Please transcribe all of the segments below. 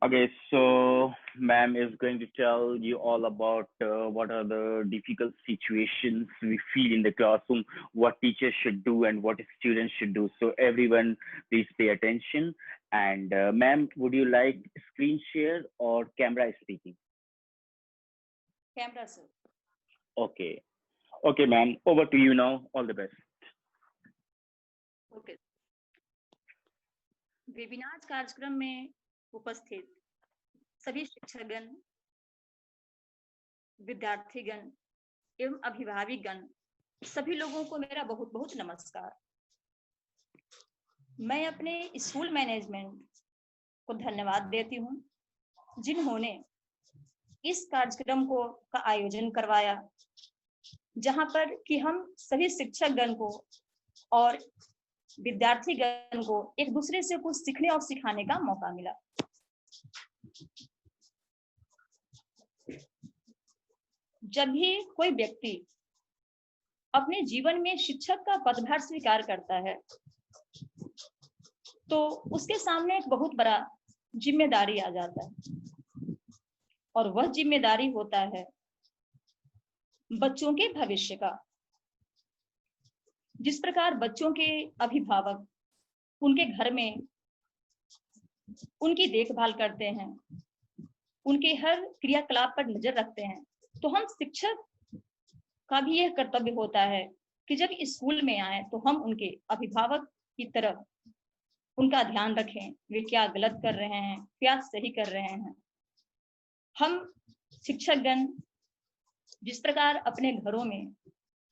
Okay, so ma'am is going to tell you all about what are the difficult situations we feel in the classroom, what teachers should do, and what students should do. So everyone, please pay attention. And ma'am, would you like screen share or camera speaking? Camera, sir. Okay. Okay, ma'am. Over to you now. All the best. Okay. Webinar कार्यक्रम में उपस्थित सभी शिक्षकगण, विद्यार्थीगण एवं अभिभावकगण, सभी लोगों को मेरा बहुत बहुत नमस्कार। मैं अपने स्कूल मैनेजमेंट को धन्यवाद देती हूँ, जिन्होंने इस कार्यक्रम का आयोजन करवाया, जहां पर कि हम सभी शिक्षकगण को और विद्यार्थीगण को एक दूसरे से कुछ सीखने और सिखाने का मौका मिला। जब भी कोई व्यक्ति अपने जीवन में शिक्षक का पदभार स्वीकार करता है, तो उसके सामने एक बहुत बड़ा जिम्मेदारी आ जाता है, और वह जिम्मेदारी होता है बच्चों के भविष्य का। जिस प्रकार बच्चों के अभिभावक उनके घर में उनकी देखभाल करते हैं, उनके हर क्रियाकलाप पर नजर रखते हैं, तो हम शिक्षक का भी यह कर्तव्य होता है कि जब स्कूल में आए तो हम उनके अभिभावक की तरह उनका ध्यान रखें, वे क्या गलत कर रहे हैं, क्या सही कर रहे हैं। हम शिक्षकगण जिस प्रकार अपने घरों में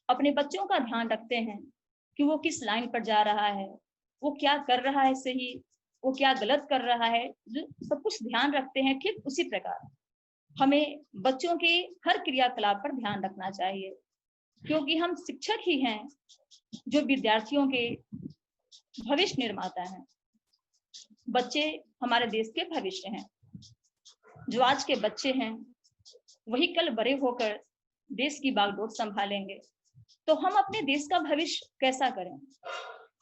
अपने बच्चों का ध्यान रखते हैं कि वो किस लाइन पर जा रहा है, वो क्या कर रहा है सही, वो क्या गलत कर रहा है, जो सब कुछ ध्यान रखते हैं, ठीक उसी प्रकार हमें बच्चों के हर क्रियाकलाप पर ध्यान रखना चाहिए, क्योंकि हम शिक्षक ही हैं जो विद्यार्थियों के भविष्य निर्माता हैं। बच्चे हमारे देश के भविष्य हैं। जो आज के बच्चे हैं वही कल बड़े होकर देश की बागडोर संभालेंगे। तो हम अपने देश का भविष्य कैसा करें,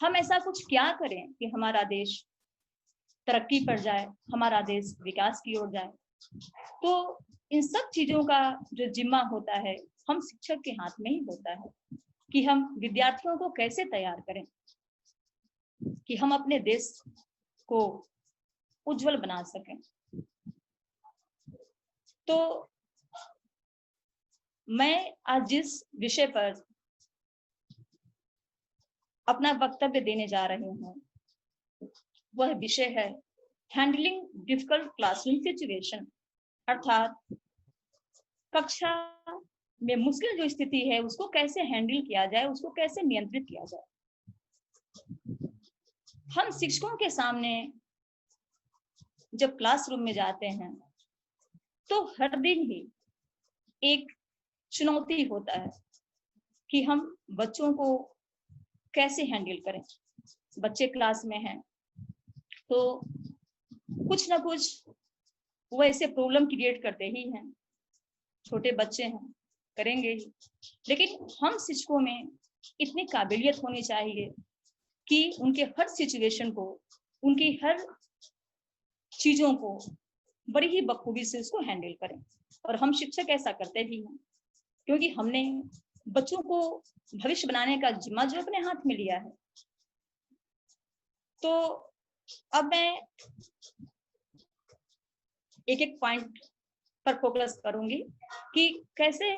हम ऐसा कुछ क्या करें कि हमारा देश तरक्की पर जाए, हमारा देश विकास की ओर जाए। तो इन सब चीजों का जो जिम्मा होता है हम शिक्षक के हाथ में ही होता है कि हम विद्यार्थियों को कैसे तैयार करें कि हम अपने देश को उज्जवल बना सकें। तो मैं आज जिस विषय पर अपना वक्तव्य देने जा रही हूँ वह विषय है हैंडलिंग डिफिकल्ट क्लासरूम सिचुएशन, अर्थात कक्षा में मुश्किल जो स्थिति है उसको कैसे हैंडल किया जाए, उसको कैसे नियंत्रित किया जाए। हम शिक्षकों के सामने जब क्लासरूम में जाते हैं तो हर दिन ही एक चुनौती होता है कि हम बच्चों को कैसे हैंडल करें। बच्चे क्लास में हैं तो कुछ ना कुछ वो ऐसे प्रॉब्लम क्रिएट करते ही हैं, छोटे बच्चे हैं, करेंगे ही। लेकिन हम शिक्षकों में इतनी काबिलियत होनी चाहिए कि उनके हर सिचुएशन को, उनकी हर चीजों को बड़ी ही बखूबी से उसको हैंडल करें। और हम शिक्षक ऐसा करते भी हैं, क्योंकि हमने बच्चों को भविष्य बनाने का जिम्मा जो अपने हाथ में लिया है। तो अब मैं एक एक पॉइंट पर फोकस करूंगी कि कैसे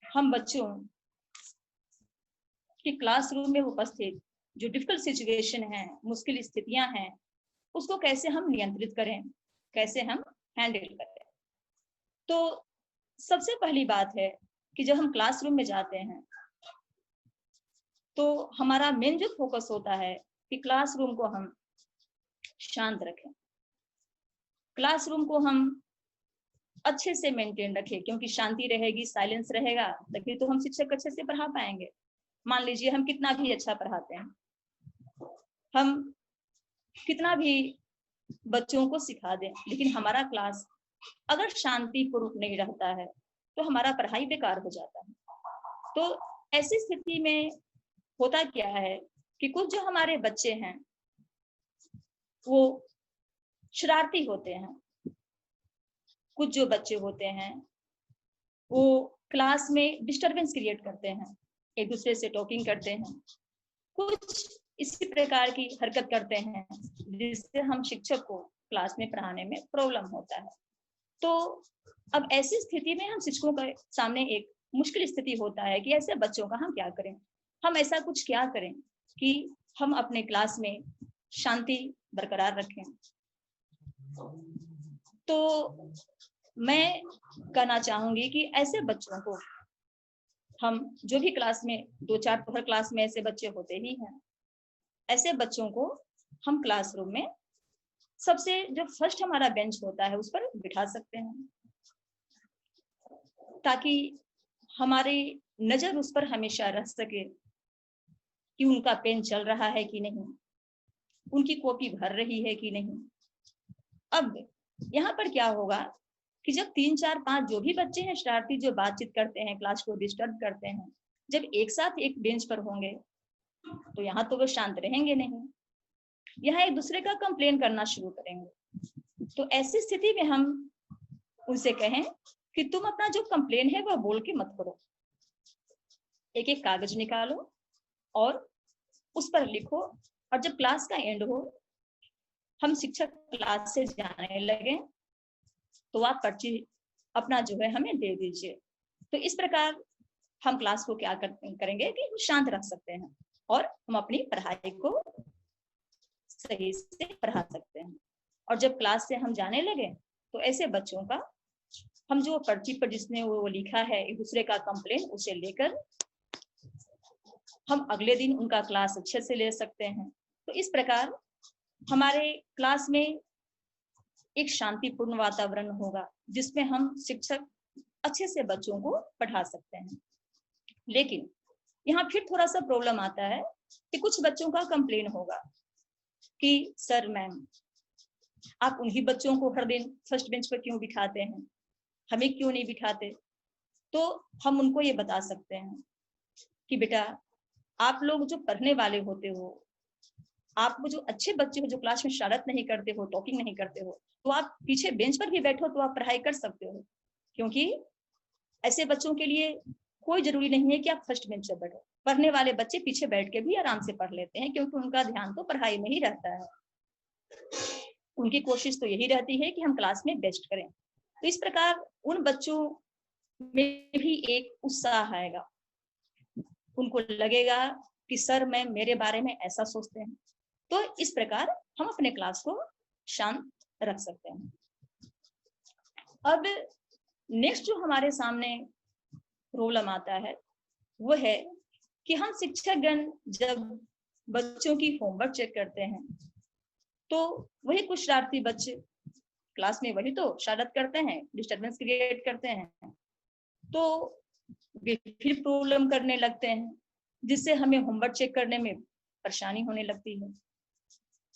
हम बच्चों की क्लासरूम में उपस्थित जो डिफिकल्ट सिचुएशन है, मुश्किल स्थितियां हैं, उसको कैसे हम नियंत्रित करें, कैसे हम हैंडल करें। तो सबसे पहली बात है कि जब हम क्लासरूम में जाते हैं तो हमारा मेन जो फोकस होता है कि क्लासरूम को हम शांत रखें, क्लासरूम को हम अच्छे से मेंटेन रखें, क्योंकि शांति रहेगी, साइलेंस रहेगा, तभी तो हम शिक्षक अच्छे से पढ़ा पाएंगे। मान लीजिए हम कितना भी अच्छा पढ़ाते हैं, हम कितना भी बच्चों को सिखा दें, लेकिन हमारा क्लास अगर शांतिपूर्वक नहीं रहता है तो हमारा पढ़ाई बेकार हो जाता है। तो ऐसी स्थिति में होता क्या है कि कुछ जो हमारे बच्चे हैं वो शरारती होते हैं, कुछ जो बच्चे होते हैं वो क्लास में डिस्टरबेंस क्रिएट करते हैं, एक दूसरे से टॉकिंग करते हैं, कुछ इसी प्रकार की हरकत करते हैं जिससे हम शिक्षक को क्लास में पढ़ाने में प्रॉब्लम होता है। तो अब ऐसी स्थिति में हम शिक्षकों के सामने एक मुश्किल स्थिति होता है कि ऐसे बच्चों का हम क्या करें, हम ऐसा कुछ क्या करें कि हम अपने क्लास में शांति बरकरार रखें। तो मैं कहना चाहूंगी कि ऐसे बच्चों को हम जो भी क्लास में 2-4 तो हर क्लास में ऐसे बच्चे होते ही हैं, ऐसे बच्चों को हम क्लासरूम में सबसे जो फर्स्ट हमारा बेंच होता है उस पर बिठा सकते हैं, ताकि हमारी नजर उस पर हमेशा रह सके कि उनका पेन चल रहा है कि नहीं, उनकी कॉपी भर रही है कि नहीं। अब यहाँ पर क्या होगा कि जब 3-4-5 जो भी बच्चे हैं शरारती, जो बातचीत करते हैं, क्लास को डिस्टर्ब करते हैं, जब एक साथ एक बेंच पर होंगे तो यहाँ तो वो शांत रहेंगे नहीं, यहाँ एक दूसरे का कंप्लेन करना शुरू करेंगे। तो ऐसी स्थिति में हम उनसे कहें कि तुम अपना जो कंप्लेन है वह बोल के मत करो, एक एक कागज निकालो और उस पर लिखो, और जब क्लास का एंड हो, हम शिक्षक क्लास से जाने लगे तो आप पर्ची अपना जो है हमें दे दीजिए। तो इस प्रकार हम क्लास को क्या करेंगे कि हम शांत रख सकते हैं और हम अपनी पढ़ाई को सही से पढ़ा सकते हैं। और जब क्लास से हम जाने लगे तो ऐसे बच्चों का हम जो पर्ची पर जिसने वो लिखा है एक दूसरे का कंप्लेन, उसे लेकर हम अगले दिन उनका क्लास अच्छे से ले सकते हैं। तो इस प्रकार हमारे क्लास में एक शांतिपूर्ण वातावरण होगा जिसमें हम शिक्षक अच्छे से बच्चों को पढ़ा सकते हैं। लेकिन यहाँ फिर थोड़ा सा प्रॉब्लम आता है कि कुछ बच्चों का कंप्लेन होगा कि सर मैम आप उन्हीं बच्चों को हर दिन फर्स्ट बेंच पर क्यों बिठाते हैं, हमें क्यों नहीं बिठाते। तो हम उनको ये बता सकते हैं कि बेटा आप लोग जो पढ़ने वाले होते हो, आप वो जो अच्छे बच्चे हो जो क्लास में शरारत नहीं करते हो, टॉकिंग नहीं करते हो, तो आप पीछे बेंच पर भी बैठो तो आप पढ़ाई कर सकते हो, क्योंकि ऐसे बच्चों के लिए कोई जरूरी नहीं है कि आप फर्स्ट बेंच पर बैठो। पढ़ने वाले बच्चे पीछे बैठ के भी आराम से पढ़ लेते हैं क्योंकि उनका ध्यान तो पढ़ाई में ही रहता है, उनकी कोशिश तो यही रहती है कि हम क्लास में बेस्ट करें। तो इस प्रकार उन बच्चों में भी एक उत्साह आएगा, उनको लगेगा कि सर मैम मेरे बारे में ऐसा सोचते हैं। तो इस प्रकार हम अपने क्लास को शांत रख सकते हैं। अब नेक्स्ट जो हमारे सामने प्रॉब्लम आता है वो है कि हम शिक्षकगण जब बच्चों की होमवर्क चेक करते हैं तो वही कुछ शरारती बच्चे क्लास में वही तो शरारत करते हैं, डिस्टरबेंस क्रिएट करते हैं, तो वे फिर प्रॉब्लम करने लगते हैं जिससे हमें होमवर्क चेक करने में परेशानी होने लगती है।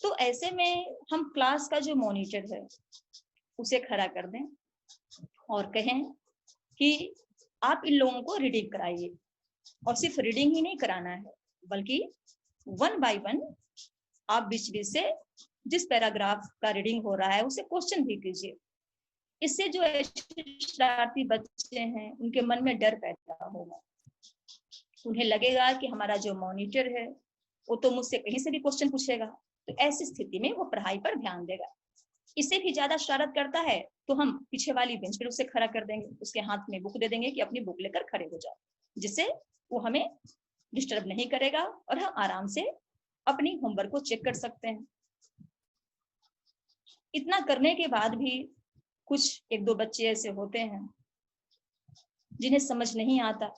तो ऐसे में हम क्लास का जो मॉनिटर है उसे खड़ा कर दें और कहें कि आप इन लोगों को रीडिंग कराइए, और सिर्फ रीडिंग ही नहीं कराना है बल्कि 1 बाय 1 आप बीच बीच से जिस पैराग्राफ का रीडिंग हो रहा है उसे क्वेश्चन भी कीजिए। इससे जो शरारती बच्चे हैं उनके मन में डर पैदा होगा, उन्हें लगेगा कि हमारा जो मॉनिटर है वो तो मुझसे कहीं से भी क्वेश्चन पूछेगा, तो ऐसी स्थिति में वो पढ़ाई पर ध्यान देगा। इससे भी ज्यादा शरारत करता है तो हम पीछे वाली बेंच पर उसे खड़ा कर देंगे, उसके हाथ में बुक दे देंगे कि अपनी बुक लेकर खड़े हो जाओ, जिससे वो हमें डिस्टर्ब नहीं करेगा और हम आराम से अपनी होमवर्क को चेक कर सकते हैं। इतना करने के बाद भी कुछ 1-2 बच्चे ऐसे होते हैं जिन्हें समझ नहीं आता,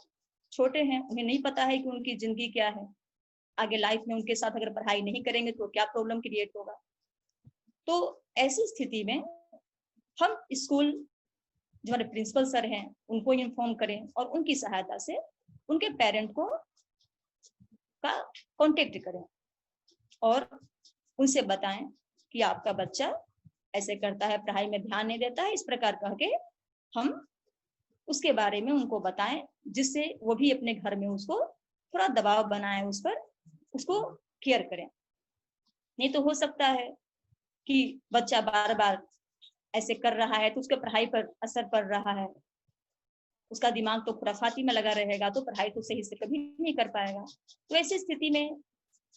छोटे हैं, उन्हें नहीं पता है कि उनकी जिंदगी क्या है, आगे लाइफ में उनके साथ अगर पढ़ाई नहीं करेंगे तो क्या प्रॉब्लम क्रिएट होगा। तो ऐसी स्थिति में हम स्कूल जो हमारे प्रिंसिपल सर हैं उनको इन्फॉर्म करें और उनकी सहायता से उनके पेरेंट को का कांटेक्ट करें और उनसे बताएं कि आपका बच्चा ऐसे करता है, पढ़ाई में ध्यान नहीं देता है, इस प्रकार कह के हम उसके बारे में उनको बताएं, जिससे वो भी अपने घर में उसको थोड़ा दबाव बनाए, उस पर उसको केयर करें। नहीं तो हो सकता है कि बच्चा बार बार ऐसे कर रहा है तो उसके पढ़ाई पर असर पड़ रहा है, उसका दिमाग तो खुराफाती में लगा रहेगा, तो पढ़ाई तो सही से कभी नहीं कर पाएगा। तो ऐसी स्थिति में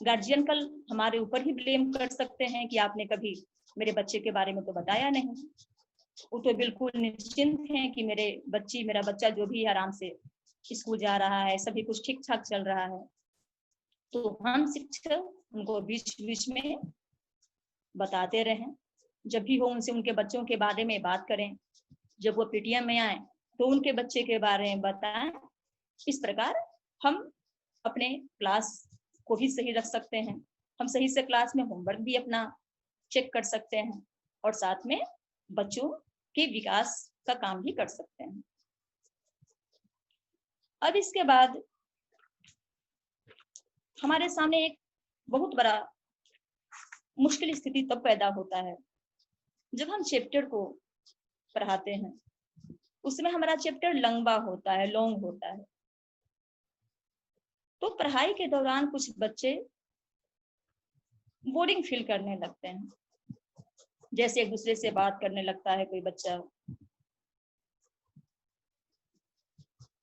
गार्जियन कल हमारे ऊपर ही ब्लेम कर सकते हैं कि आपने कभी मेरे बच्चे के बारे में तो बताया नहीं। वो तो बिल्कुल निश्चिंत है कि मेरा बच्चा जो भी आराम से स्कूल जा रहा है, सभी कुछ ठीक ठाक चल रहा है। तो हम शिक्षक उनको बीच बीच में बताते रहें, जब भी हो उनसे उनके बच्चों के बारे में बात करें, जब वो पीटीएम में आए तो उनके बच्चे के बारे में बताएं। इस प्रकार हम अपने क्लास को भी सही रख सकते हैं, हम सही से क्लास में होमवर्क भी अपना चेक कर सकते हैं और साथ में बच्चों के विकास का काम भी कर सकते हैं। अब इसके बाद हमारे सामने एक बहुत बड़ा मुश्किल स्थिति तब पैदा होता है जब हम चैप्टर को पढ़ाते हैं, उसमें हमारा चैप्टर लंबा होता है, लॉन्ग होता है। तो पढ़ाई के दौरान कुछ बच्चे बोरिंग फील करने लगते हैं, जैसे एक दूसरे से बात करने लगता है कोई बच्चा।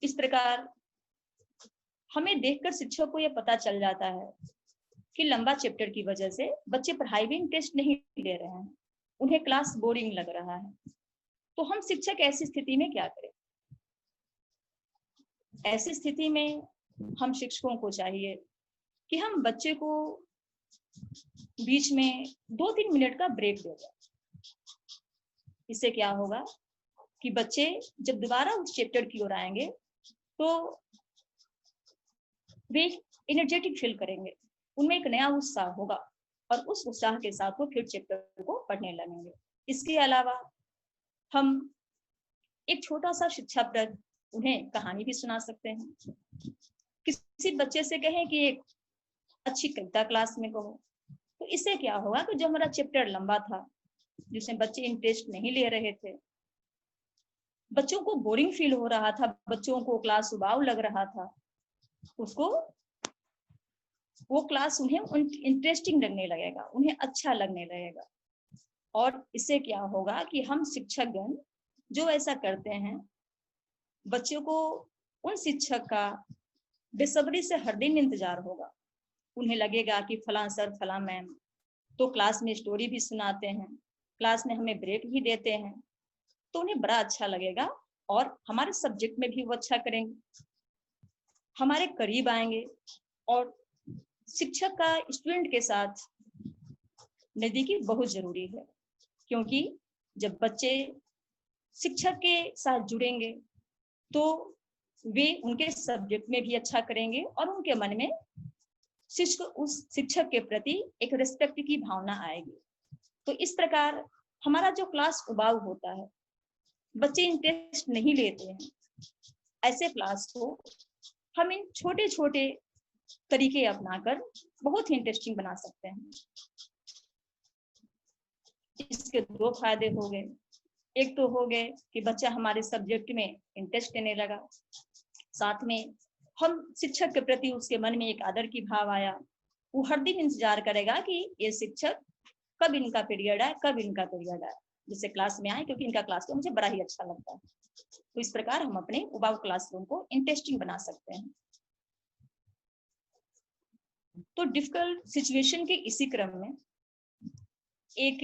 इस प्रकार हमें देखकर शिक्षक को यह पता चल जाता है कि लंबा चैप्टर की वजह से बच्चे पढ़ाई में इंटरेस्ट नहीं ले रहे हैं, उन्हें क्लास बोरिंग लग रहा है। तो हम शिक्षक ऐसी स्थिति में क्या करें? ऐसी स्थिति में हम शिक्षकों को चाहिए कि हम बच्चे को बीच में 2-3 मिनट का ब्रेक दे दें। इससे क्या होगा कि बच्चे जब दोबारा उस चैप्टर की ओर आएंगे तो वे एनर्जेटिक फील करेंगे, उनमें एक नया उत्साह होगा और उस उत्साह के साथ वो फिर चैप्टर को पढ़ने लगेंगे। इसके अलावा हम एक छोटा सा शिक्षाप्रद उन्हें कहानी भी सुना सकते हैं। किसी बच्चे से कहें कि एक अच्छी कविता क्लास में कहो, तो इससे क्या होगा कि जो हमारा चैप्टर लंबा था, जिसमें बच्चे इंटरेस्ट नहीं ले रहे थे, बच्चों को बोरिंग फील हो रहा था, बच्चों को क्लास उबाऊ लग रहा था, उसको वो क्लास उन्हें इंटरेस्टिंग लगने लगेगा, उन्हें अच्छा लगने लगेगा। और इससे क्या होगा कि हम शिक्षकगण जो ऐसा करते हैं, बच्चों को उन शिक्षक का बेसब्री से हर दिन इंतजार होगा। उन्हें लगेगा कि फलां सर फलां मैम तो क्लास में स्टोरी भी सुनाते हैं, क्लास में हमें ब्रेक भी देते हैं, तो उन्हें बड़ा अच्छा लगेगा और हमारे सब्जेक्ट में भी वो अच्छा करेंगे, हमारे करीब आएंगे। और शिक्षक का स्टूडेंट के साथ नजदीकी बहुत जरूरी है, क्योंकि जब बच्चे शिक्षक के साथ जुड़ेंगे तो वे उनके सब्जेक्ट में भी अच्छा करेंगे और उनके मन में उस शिक्षक के प्रति एक रिस्पेक्ट की भावना आएगी। तो इस प्रकार हमारा जो क्लास उबाऊ होता है, बच्चे इंटरेस्ट नहीं लेते हैं, ऐसे क्लास को हम इन छोटे छोटे तरीके अपनाकर बहुत ही इंटरेस्टिंग बना सकते हैं। इसके 2 फायदे हो गए। एक तो हो गए कि बच्चा हमारे सब्जेक्ट में इंटरेस्ट लेने लगा, साथ में हम शिक्षक के प्रति उसके मन में एक आदर की भाव आया। वो हर दिन इंतजार करेगा कि ये शिक्षक कब इनका पीरियड आए, कब इनका पीरियड आए, जिससे क्लास में आए, क्योंकि इनका क्लास तो मुझे बड़ा ही अच्छा लगता है। तो इस प्रकार हम अपने उबाऊ क्लासरूम को इंटरेस्टिंग बना सकते हैं। तो डिफिकल्ट सिचुएशन के इसी क्रम में एक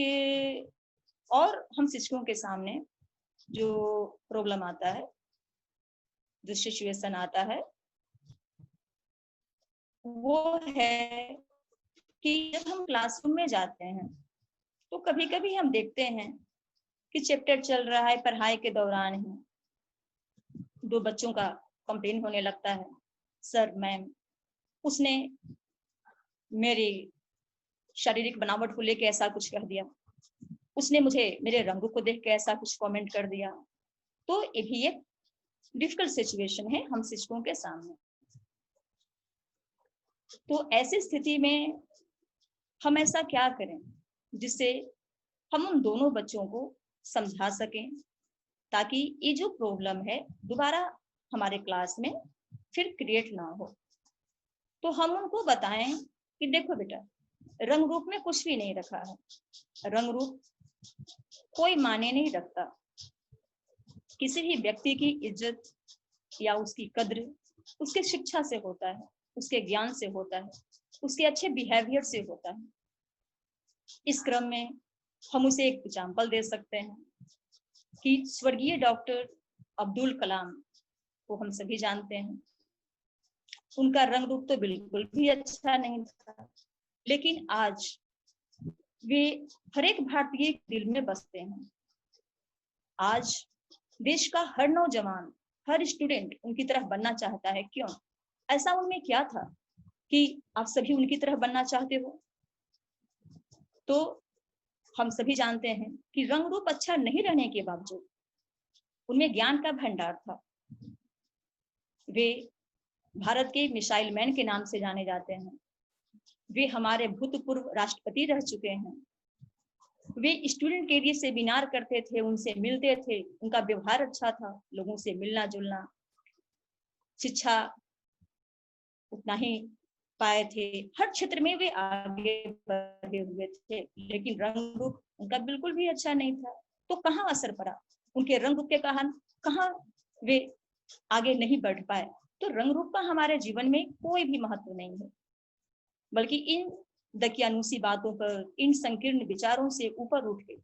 और हम शिक्षकों के सामने जो प्रॉब्लम आता है, जो सिचुएशन आता है, वो है कि जब हम क्लासरूम में जाते हैं तो कभी कभी हम देखते हैं कि चैप्टर चल रहा है, पढ़ाई के दौरान ही 2 बच्चों का कंप्लेन होने लगता है, सर मैम उसने मेरी शारीरिक बनावट को लेकर ऐसा कुछ कह दिया, उसने मुझे मेरे रंग को देख के ऐसा कुछ कमेंट कर दिया। तो ये भी एक डिफिकल्ट सिचुएशन है हम शिक्षकों के सामने। तो ऐसी स्थिति में हम ऐसा क्या करें जिससे हम उन दोनों बच्चों को समझा सकें, ताकि ये जो प्रॉब्लम है दोबारा हमारे क्लास में फिर क्रिएट ना हो। तो हम उनको बताएं कि देखो बेटा, रंग रूप में कुछ भी नहीं रखा है, रंग रूप कोई मायने नहीं रखता। किसी भी व्यक्ति की इज्जत या उसकी कद्र उसके शिक्षा से होता है, उसके ज्ञान से होता है, उसके अच्छे बिहेवियर से होता है। इस क्रम में हम उसे एक एग्जाम्पल दे सकते हैं कि स्वर्गीय डॉक्टर अब्दुल कलाम को हम सभी जानते हैं। उनका रंग रूप तो बिल्कुल भी अच्छा नहीं था, लेकिन आज वे हर एक भारतीय के दिल में बसते हैं। आज देश का हर नौजवान, हर स्टूडेंट उनकी तरह बनना चाहता है। क्यों? ऐसा उनमें क्या था कि आप सभी उनकी तरह बनना चाहते हो? तो हम सभी जानते हैं कि रंग रूप अच्छा नहीं रहने के बावजूद उनमें ज्ञान का भंडार था। वे भारत के मिसाइल मैन के नाम से जाने जाते हैं। वे हमारे भूतपूर्व राष्ट्रपति रह चुके हैं। वे स्टूडेंट के लिए सेमिनार करते थे, उनसे मिलते थे, उनका व्यवहार अच्छा था, लोगों से मिलना जुलना। शिक्षा उतना ही पाए थे, हर क्षेत्र में वे आगे बढ़े हुए थे, लेकिन रंग रूप उनका बिल्कुल भी अच्छा नहीं था। तो कहाँ असर पड़ा? उनके रंग रूप के कारण कहाँ वे आगे नहीं बढ़ पाए? तो रंग रूप का हमारे जीवन में कोई भी महत्व नहीं है, बल्कि इन दकियानुसी बातों पर, इन संकीर्ण विचारों से ऊपर उठ के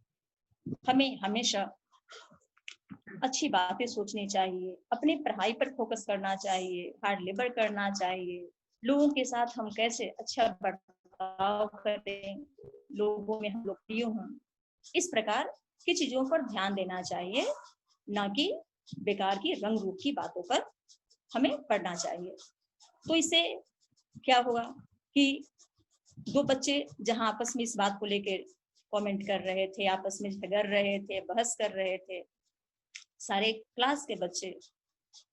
हमें हमेशा अच्छी बातें सोचनी चाहिए, अपनी पढ़ाई पर फोकस करना चाहिए, हार्ड लेबर करना चाहिए, लोगों के साथ हम कैसे अच्छा बर्ताव करें, लोगों में हम लोकप्रिय हों, इस प्रकार की चीजों पर ध्यान देना चाहिए, ना कि बेकार की रंग रूप की बातों पर हमें पढ़ना चाहिए। तो इससे क्या होगा कि दो बच्चे जहां आपस में इस बात को लेकर कमेंट कर रहे थे, आपस में झगड़ रहे थे, बहस कर रहे थे, सारे क्लास के बच्चे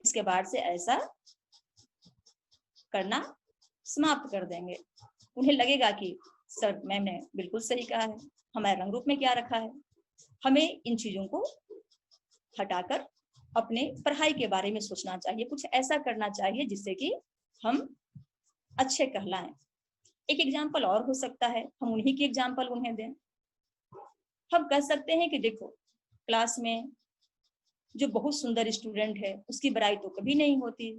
इसके बाद से ऐसा करना समाप्त कर देंगे। उन्हें लगेगा कि सर मैम ने बिल्कुल सही कहा है, हमारे रंग रूप में क्या रखा है। हमें इन चीजों को हटाकर अपने पढ़ाई के बारे में सोचना चाहिए, कुछ ऐसा करना चाहिए जिससे कि हम अच्छे कहलाएं। एक एग्जाम्पल और हो सकता है, हम उन्हीं की एग्जाम्पल उन्हें दें। हम कह सकते हैं कि देखो, क्लास में जो बहुत सुंदर स्टूडेंट है उसकी बुराई तो कभी नहीं होती।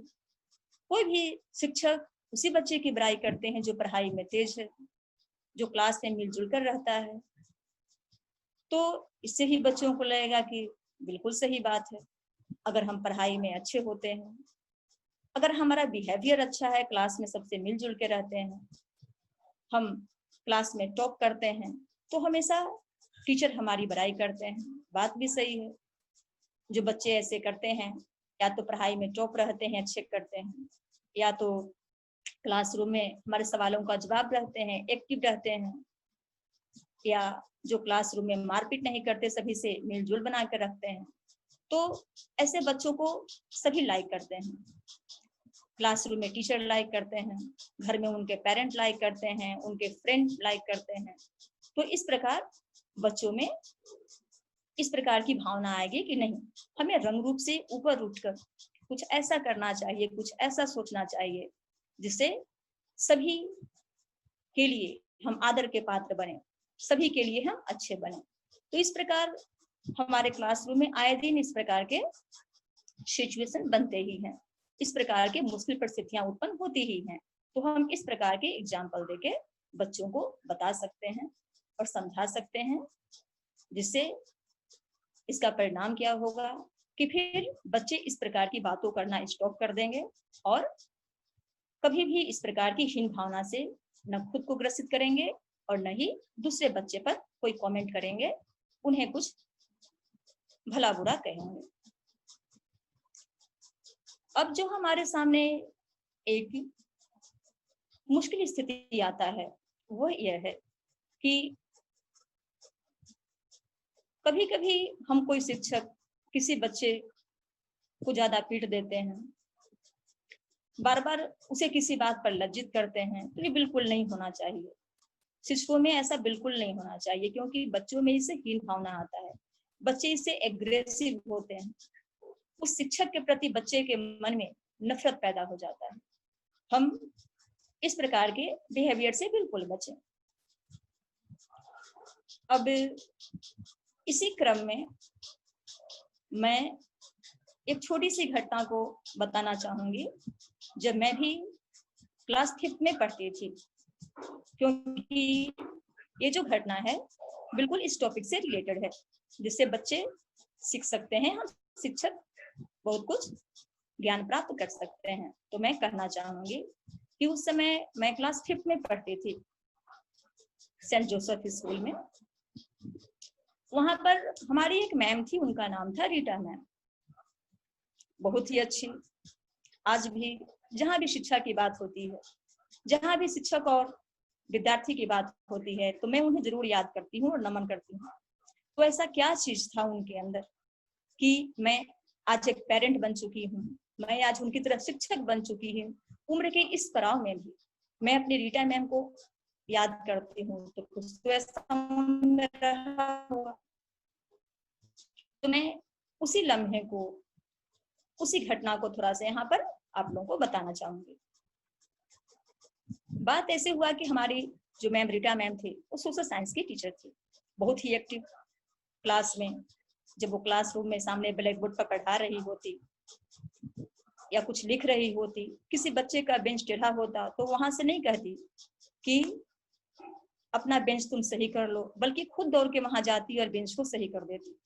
कोई भी शिक्षक उसी बच्चे की बुराई करते हैं जो पढ़ाई में तेज है, जो क्लास में मिलजुल कर रहता है। तो इससे ही बच्चों को लगेगा कि बिल्कुल सही बात है, अगर हम पढ़ाई में अच्छे होते हैं, अगर हमारा बिहेवियर अच्छा है, क्लास में सबसे मिलजुल के रहते हैं, हम क्लास में टॉप करते हैं, तो हमेशा टीचर हमारी बुराई करते हैं। बात भी सही है। जो बच्चे ऐसे करते हैं, या तो पढ़ाई में टॉप रहते हैं, अच्छे करते हैं, या तो क्लासरूम में हमारे सवालों का जवाब रहते हैं, एक्टिव रहते हैं, या जो क्लासरूम में मारपीट नहीं करते, सभी से मिलजुल बना कर रखते हैं, तो ऐसे बच्चों को सभी लाइक करते हैं। क्लासरूम में टीचर लाइक करते हैं, घर में उनके पेरेंट लाइक करते हैं, उनके फ्रेंड लाइक करते हैं। तो इस प्रकार बच्चों में इस प्रकार की भावना आएगी कि नहीं, हमें रंग रूप से ऊपर उठकर कुछ ऐसा करना चाहिए, कुछ ऐसा सोचना चाहिए जिससे सभी के लिए हम आदर के पात्र बने, सभी के लिए हम अच्छे बने। तो इस प्रकार हमारे क्लासरूम में आए दिन इस प्रकार के सिचुएशन बनते ही हैं, इस प्रकार के मुश्किल परिस्थितियां उत्पन्न होती ही हैं। तो हम इस प्रकार के एग्जाम्पल देके बच्चों को बता सकते हैं और समझा सकते हैं, जिससे इसका परिणाम क्या होगा कि फिर बच्चे इस प्रकार की बातों करना स्टॉप कर देंगे और कभी भी इस प्रकार की हीन भावना से न खुद को ग्रसित करेंगे और न ही दूसरे बच्चे पर कोई कमेंट करेंगे, उन्हें कुछ भला बुरा कहेंगे। अब जो हमारे सामने एक मुश्किल स्थिति आता है वो यह है कि कभी कभी हम कोई शिक्षक किसी बच्चे को ज्यादा पीट देते हैं, बार बार उसे किसी बात पर लज्जित करते हैं, तो ये बिल्कुल नहीं होना चाहिए। शिक्षकों में ऐसा बिल्कुल नहीं होना चाहिए, क्योंकि बच्चों में इससे हीन भावना आता है, बच्चे इससे एग्रेसिव होते हैं, उस शिक्षक के प्रति बच्चे के मन में नफरत पैदा हो जाता है। हम इस प्रकार के बिहेवियर से बिल्कुल बचें। अब इसी क्रम में मैं एक छोटी सी घटना को बताना चाहूंगी। जब मैं भी क्लास 5th में पढ़ती थी, क्योंकि ये जो घटना है बिल्कुल इस टॉपिक से रिलेटेड है, जिससे बच्चे सीख सकते हैं, हम शिक्षक बहुत कुछ ज्ञान प्राप्त कर सकते हैं। तो मैं कहना चाहूंगी कि उस समय मैं क्लास 5th में पढ़ती थी सेंट जोसेफ स्कूल में। वहां पर हमारी एक मैम थी, उनका नाम था रीटा मैम। बहुत ही अच्छी। आज भी जहां भी शिक्षा की बात होती है, जहां भी शिक्षक और विद्यार्थी की बात होती है, तो मैं उन्हें जरूर याद करती हूँ और नमन करती हूँ। तो ऐसा क्या चीज था उनके अंदर कि मैं आज एक पेरेंट बन चुकी हूँ, मैं आज उनकी तरह शिक्षक बन चुकी हूँ। उम्र के इस पड़ाव में भी मैं अपनी रीटा मैम को याद करती हूँ, तो कुछ तो ऐसा रहा होगा। तो मैं उसी लम्हे को, उसी घटना को थोड़ा सा यहाँ पर आप लोगों को बताना चाहूंगी। बात ऐसे हुआ कि हमारी जो मैम रीटा मैम थी, वो सोशल साइंस की टीचर थी, बहुत ही एक्टिव क्लास में। जब वो क्लासरूम में सामने ब्लैक बोर्ड पर पढ़ा रही होती या कुछ लिख रही होती, किसी बच्चे का बेंच टेढ़ा होता, तो वहां से नहीं कहती कि अपना बेंच तुम सही कर लो, बल्कि खुद दौड़ के वहां जाती और बेंच को सही कर देती।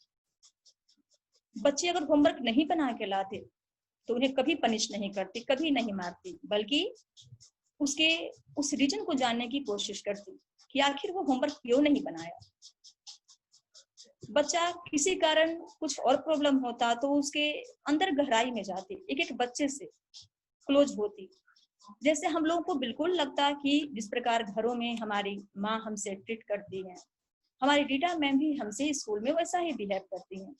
बच्चे अगर होमवर्क नहीं बना के लाते तो उन्हें कभी पनिश नहीं करती, कभी नहीं मारती, बल्कि उसके उस रीजन को जानने की कोशिश करती कि आखिर वो होमवर्क क्यों नहीं बनाया। बच्चा किसी कारण कुछ और प्रॉब्लम होता तो उसके अंदर गहराई में जाती, एक एक बच्चे से क्लोज होती। जैसे हम लोगों को बिल्कुल लगता कि जिस प्रकार घरों में हमारी माँ हमसे ट्रीट करती है, हमारी रीटा मैम भी हमसे स्कूल में वैसा ही बिहेव करती हैं।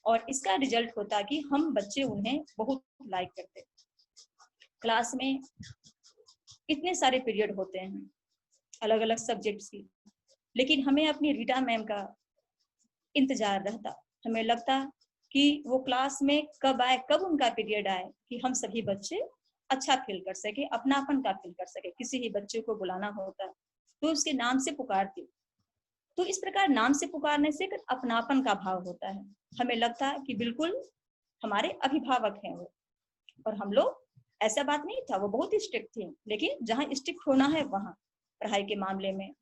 और इसका रिजल्ट होता कि हम बच्चे उन्हें बहुत लाइक करते। क्लास में इतने सारे पीरियड होते हैं अलग अलग सब्जेक्ट्स की, लेकिन हमें अपनी रीटा मैम का इंतजार रहता। हमें लगता कि वो क्लास में कब आए, कब उनका पीरियड आए, कि हम सभी बच्चे अच्छा फील कर सके, अपनापन का फील कर सके। किसी ही बच्चे को बुलाना होता तो उसके नाम से पुकारती। तो इस प्रकार नाम से पुकारने से एक अपनापन का भाव होता है। हमें लगता है कि बिल्कुल हमारे अभिभावक हैं वो। और हम लोग, ऐसा बात नहीं था, वो बहुत स्ट्रिक्ट थी, लेकिन जहाँ स्ट्रिक्ट होना है वहां पढ़ाई के मामले में,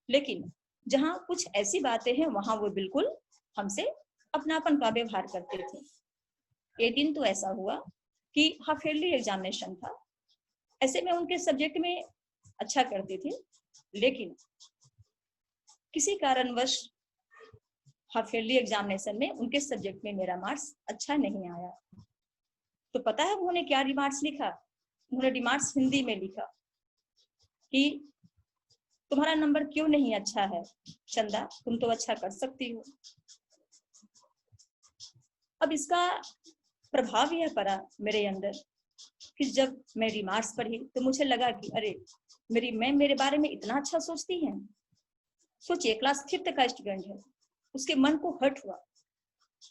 लेकिन जहाँ कुछ ऐसी बातें हैं वहां वो बिल्कुल हमसे अपनापन का व्यवहार करते थे। एक दिन तो ऐसा हुआ कि हाफ ईयरली एग्जामिनेशन था। ऐसे में उनके सब्जेक्ट में अच्छा करती थी, लेकिन किसी कारणवश हाफ ईयरली एग्जामिनेशन में उनके सब्जेक्ट में मेरा मार्क्स अच्छा नहीं आया। तो पता है उन्होंने क्या रिमार्क्स लिखा? उन्होंने रिमार्क्स हिंदी में लिखा कि तुम्हारा नंबर क्यों नहीं अच्छा है चंदा, तुम तो अच्छा कर सकती हो। अब इसका प्रभाव यह पड़ा मेरे अंदर कि जब मैं रिमार्क्स पढ़ी तो मुझे लगा कि अरे, मेरी मैम मेरे बारे में इतना अच्छा सोचती है। सोचिए, क्लास 5th का स्टूडेंट है, उसके मन को हर्ट हुआ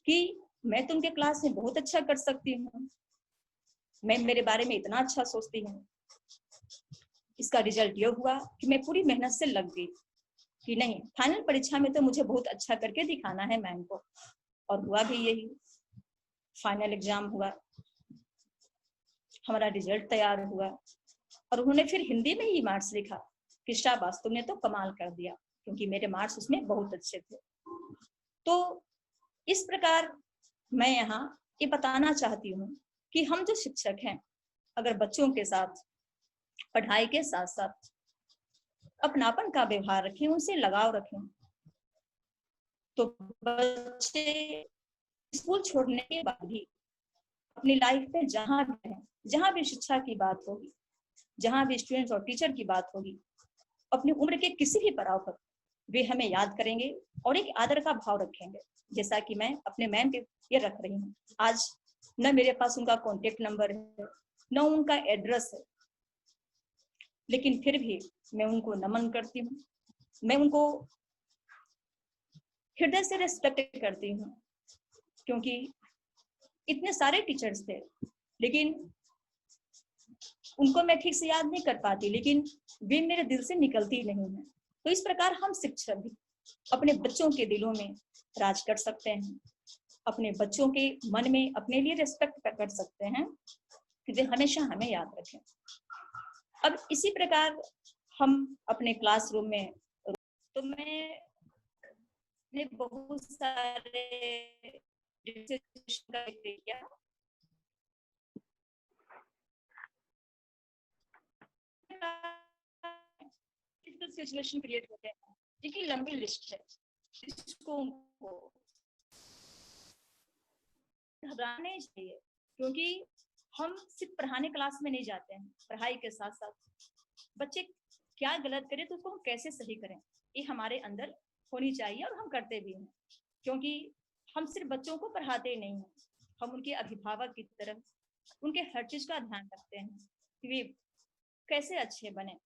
कि मैं तो उनके क्लास में बहुत अच्छा कर सकती हूँ, मैम मेरे बारे में इतना अच्छा सोचती है। इसका रिजल्ट यह हुआ कि मैं पूरी मेहनत से लग गई कि नहीं, फाइनल परीक्षा में तो मुझे बहुत अच्छा करके दिखाना है मैम को। और हुआ भी यही। फाइनल एग्जाम हुआ, हमारा रिजल्ट तैयार हुआ और उन्होंने फिर हिंदी में ही मार्क्स लिखा कि शाबाश, तुमने तो कमाल कर दिया, क्योंकि मेरे मार्क्स उसमें बहुत अच्छे थे। तो इस प्रकार मैं यहाँ ये बताना चाहती हूँ कि हम जो शिक्षक हैं, अगर बच्चों के साथ पढ़ाई के साथ साथ अपनापन का व्यवहार रखें, उनसे लगाव रखें, तो बच्चे स्कूल छोड़ने के बाद भी अपनी लाइफ में जहां भी हैं, जहां भी शिक्षा की बात होगी, जहां भी स्टूडेंट्स और टीचर की बात होगी, अपनी उम्र के किसी भी पड़ाव पर वे हमें याद करेंगे और एक आदर का भाव रखेंगे, जैसा कि मैं अपने मैम पे ये रख रही हूँ। आज न मेरे पास उनका कॉन्टेक्ट नंबर है, न उनका एड्रेस है, लेकिन फिर भी मैं उनको नमन करती हूँ, मैं उनको हृदय से रेस्पेक्ट करती हूँ, क्योंकि इतने सारे टीचर्स थे, लेकिन उनको मैं ठीक से याद नहीं कर पाती, लेकिन वे मेरे दिल से निकलती नहीं है। तो इस प्रकार हम शिक्षक भी अपने बच्चों के दिलों में राज कर सकते हैं, अपने बच्चों के मन में अपने लिए रिस्पेक्ट कर सकते हैं कि वे हमेशा हमें याद रखें। अब इसी प्रकार हम अपने क्लासरूम में, तो मैंने बहुत सारे किया, सिचुएशन क्रिएट होते हैं जिनकी लंबी लिस्ट है, जिसको उनको घबराना नहीं चाहिए, क्योंकि हम सिर्फ पढ़ाने क्लास में नहीं जाते हैं, पढ़ाई के साथ साथ बच्चे क्या गलत करें तो उसको हम कैसे सही करें, ये हमारे अंदर होनी चाहिए और हम करते भी हैं। क्योंकि हम सिर्फ बच्चों को पढ़ाते ही नहीं हैं, हम उनके अभिभावक की तरफ उनके हर चीज का ध्यान रखते हैं कि वे कैसे अच्छे बने,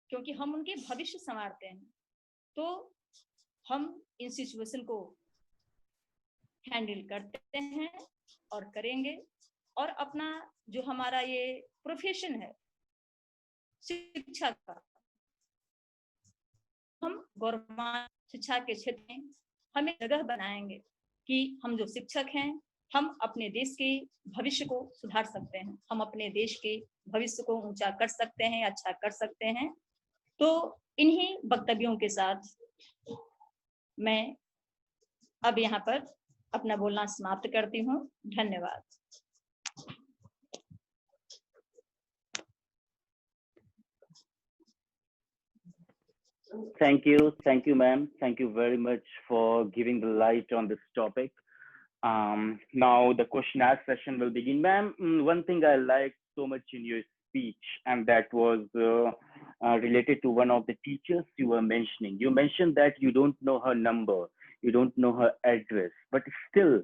क्योंकि हम उनके भविष्य संवारते हैं। तो हम इन सिचुएशन को हैंडल करते हैं और करेंगे, और अपना जो हमारा ये प्रोफेशन है शिक्षा का, हम गौरवान्वित शिक्षा के क्षेत्र में हमें जगह बनाएंगे कि हम जो शिक्षक हैं हम अपने देश के भविष्य को सुधार सकते हैं, हम अपने देश के भविष्य को ऊंचा कर सकते हैं, अच्छा कर सकते हैं। तो इन्हीं वक्तव्यों के साथ मैं अब यहाँ पर अपना बोलना समाप्त करती हूँ। धन्यवाद। Thank you, ma'am. Thank you very much for giving the light on this topic. Now the question ask session will begin. Ma'am, one thing I liked so much in your speech, and that was related to one of the teachers you were mentioning. You mentioned that you don't know her number, you don't know her address, but still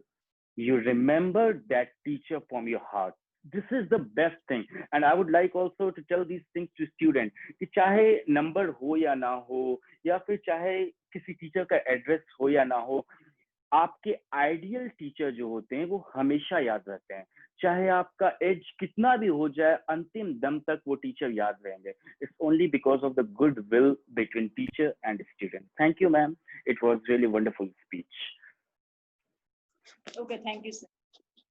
you remember that teacher from your heart. This is the best thing, and I would like also to tell these things to students कि चाहे number हो या ना हो, या फिर चाहे किसी टीचर का एड्रेस हो या ना हो, आपके आइडियल टीचर जो होते हैं वो हमेशा याद रहते हैं। चाहे आपका एज कितना भी हो जाए, अंतिम दम तक वो टीचर याद रहेंगे। It's only because of the good will between teacher and student. Thank you ma'am, it was really wonderful speech. Okay, thank you, sir.